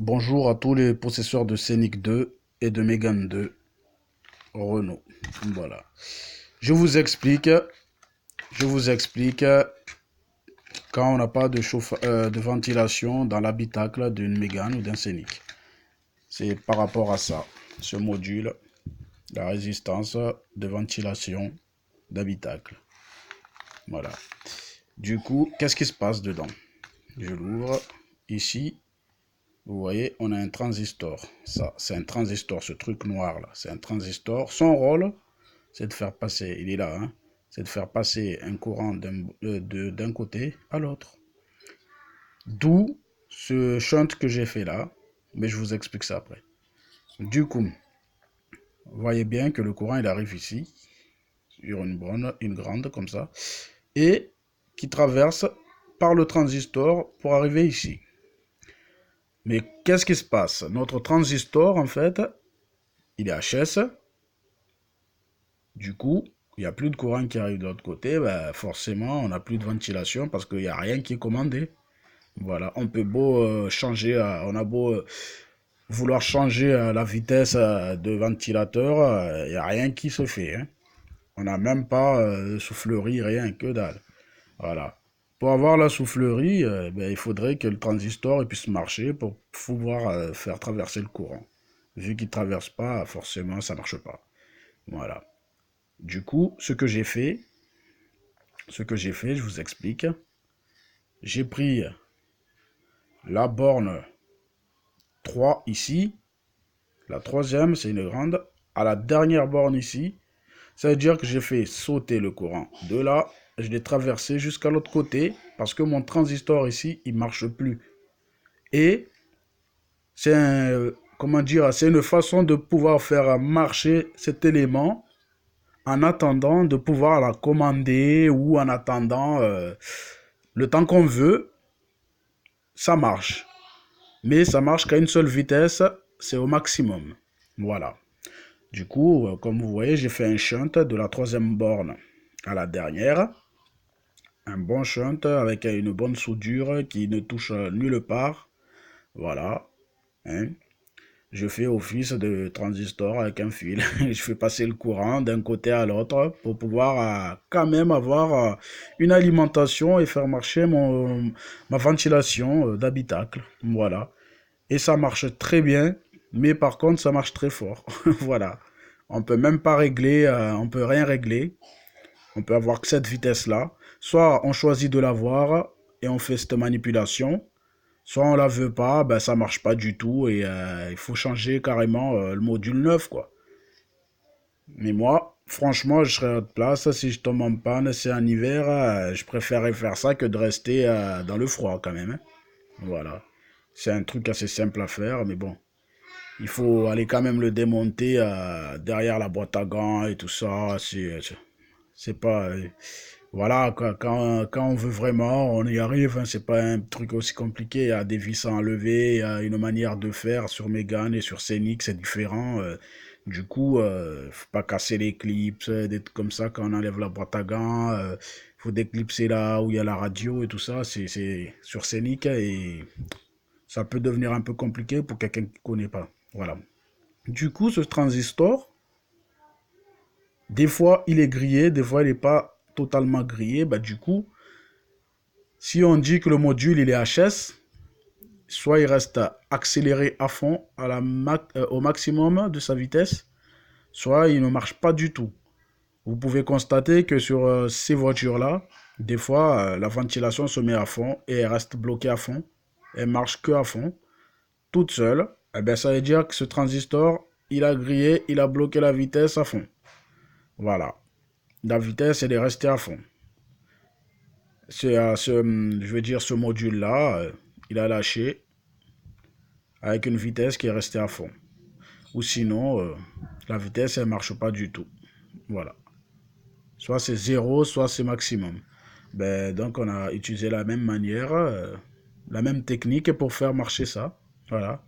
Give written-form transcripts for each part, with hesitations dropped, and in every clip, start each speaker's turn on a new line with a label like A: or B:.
A: Bonjour à tous les possesseurs de Scénic 2 et de Mégane 2 Renault. Voilà. Je vous explique, je vous explique quand on n'a pas de ventilation dans l'habitacle d'une Mégane ou d'un Scénic. C'est par rapport à ça, ce module, la résistance de ventilation d'habitacle. Voilà. Du coup, qu'est-ce qui se passe dedans? Je l'ouvre. Ici, vous voyez, on a un transistor. Ça, c'est un transistor, ce truc noir là. C'est un transistor. Son rôle, c'est de faire passer, il est là, hein, c'est de faire passer un courant d'un côté à l'autre. D'où ce shunt que j'ai fait là. Mais je vous explique ça après. Du coup, vous voyez bien que le courant, il arrive ici, sur une borne, une grande comme ça, et qui traverse par le transistor pour arriver ici. Mais qu'est-ce qui se passe? Notre transistor, en fait, il est HS. Du coup, il n'y a plus de courant qui arrive de l'autre côté. Ben, forcément, on n'a plus de ventilation parce qu'il n'y a rien qui est commandé. Voilà, on peut beau changer, on a beau vouloir changer la vitesse de ventilateur, il n'y a rien qui se fait, hein. On n'a même pas de soufflerie, rien, que dalle. Voilà. Pour avoir la soufflerie, ben, il faudrait que le transistor puisse marcher pour pouvoir faire traverser le courant. Vu qu'il ne traverse pas, forcément, ça ne marche pas. Voilà. Du coup, ce que j'ai fait, je vous explique. J'ai pris la borne 3 ici. La troisième, c'est une grande. À la dernière borne ici, ça veut dire que j'ai fait sauter le courant. De là, je l'ai traversé jusqu'à l'autre côté parce que mon transistor ici, il marche plus. Et c'est comment dire, c'est une façon de pouvoir faire marcher cet élément en attendant de pouvoir la commander ou en attendant le temps qu'on veut, ça marche. Mais ça marche qu'à une seule vitesse, c'est au maximum. Voilà. Du coup, comme vous voyez, j'ai fait un shunt de la troisième borne à la dernière. Un bon shunt avec une bonne soudure qui ne touche nulle part. Voilà, hein. Je fais office de transistor avec un fil. Je fais passer le courant d'un côté à l'autre pour pouvoir quand même avoir une alimentation et faire marcher ma ventilation d'habitacle. Voilà. Et ça marche très bien, mais par contre, ça marche très fort. Voilà. On peut même pas régler, on peut rien régler. On peut avoir que cette vitesse-là. Soit on choisit de l'avoir et on fait cette manipulation. Soit on la veut pas, ben ça marche pas du tout et il faut changer carrément le module neuf, quoi. Mais moi, franchement, je serais à votre place. Si je tombe en panne, c'est en hiver, je préférerais faire ça que de rester dans le froid quand même, hein. Voilà. C'est un truc assez simple à faire, mais bon. Il faut aller quand même le démonter derrière la boîte à gants et tout ça. C'est pas. Voilà, quoi. Quand on veut vraiment, on y arrive, hein. C'est pas un truc aussi compliqué. Il y a des vis à enlever, il y a une manière de faire sur Mégane et sur Scénic, c'est différent. Du coup, faut pas casser les clips, des trucs comme ça quand on enlève la boîte à gants. Faut déclipser là où il y a la radio et tout ça. C'est sur Scénic et ça peut devenir un peu compliqué pour quelqu'un qui connaît pas. Voilà. Du coup, ce transistor, des fois il est grillé, des fois il n'est pas totalement grillé. Bah, du coup, si on dit que le module il est HS, soit il reste accéléré à fond au maximum de sa vitesse, soit il ne marche pas du tout. Vous pouvez constater que sur ces voitures-là, des fois la ventilation se met à fond et elle reste bloquée à fond. Elle marche que à fond, toute seule. Eh bien, ça veut dire que ce transistor, il a grillé, il a bloqué la vitesse à fond. Voilà. La vitesse, elle est restée à fond. Je veux dire, ce module-là, il a lâché avec une vitesse qui est restée à fond. Ou sinon, la vitesse, elle ne marche pas du tout. Voilà. Soit c'est zéro, soit c'est maximum. Ben, donc, on a utilisé la même manière, la même technique pour faire marcher ça. Voilà.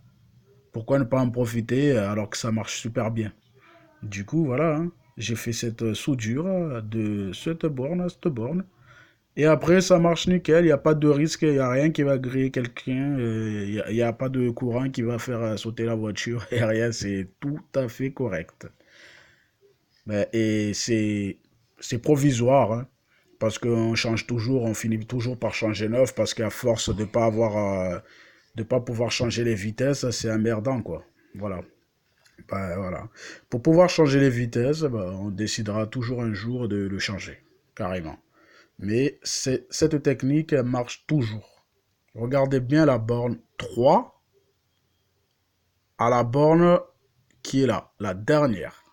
A: Pourquoi ne pas en profiter alors que ça marche super bien? Du coup, voilà, hein. J'ai fait cette soudure de cette borne à cette borne. Et après, ça marche nickel, il n'y a pas de risque, il n'y a rien qui va griller quelqu'un, il n'y a pas de courant qui va faire sauter la voiture, et rien, c'est tout à fait correct. Et c'est provisoire, hein, parce qu'on change toujours, on finit toujours par changer neuf, parce qu'à force de pas avoir, de pas pouvoir changer les vitesses, c'est emmerdant, quoi. Voilà. Voilà. Pour pouvoir changer les vitesses, on décidera toujours un jour de le changer, carrément. Mais cette technique elle marche toujours. Regardez bien la borne 3 à la borne qui est là, la dernière.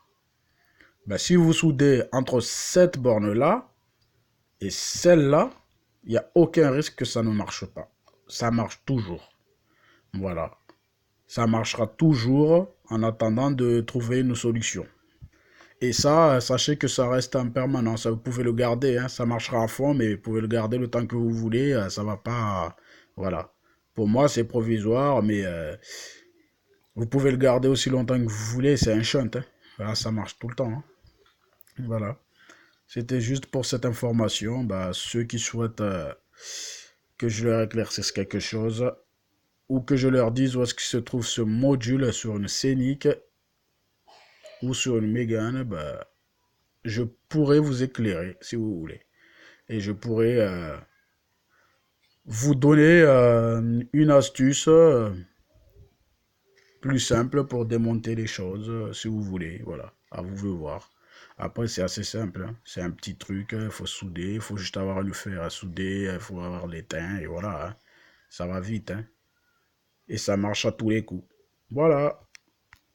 A: Si vous soudez entre cette borne-là et celle-là, il n'y a aucun risque que ça ne marche pas. Ça marche toujours. Voilà. Ça marchera toujours en attendant de trouver une solution. Et ça, sachez que ça reste en permanence. Vous pouvez le garder, hein, ça marchera à fond, mais vous pouvez le garder le temps que vous voulez. Ça va pas. Voilà. Pour moi, c'est provisoire, mais vous pouvez le garder aussi longtemps que vous voulez. C'est un shunt, hein. Voilà, ça marche tout le temps, hein. Voilà. C'était juste pour cette information. Ceux qui souhaitent que je leur éclaircisse quelque chose ou que je leur dise où est-ce qu'il se trouve ce module sur une Scénic ou sur une Mégane, je pourrais vous éclairer si vous voulez. Et je pourrais vous donner une astuce plus simple pour démonter les choses si vous voulez. Voilà, à vous de voir. Après, c'est assez simple, hein. C'est un petit truc, il faut souder, il faut juste avoir le fer à souder, il faut avoir l'étain, et voilà, hein. Ça va vite, hein. Et ça marche à tous les coups. Voilà.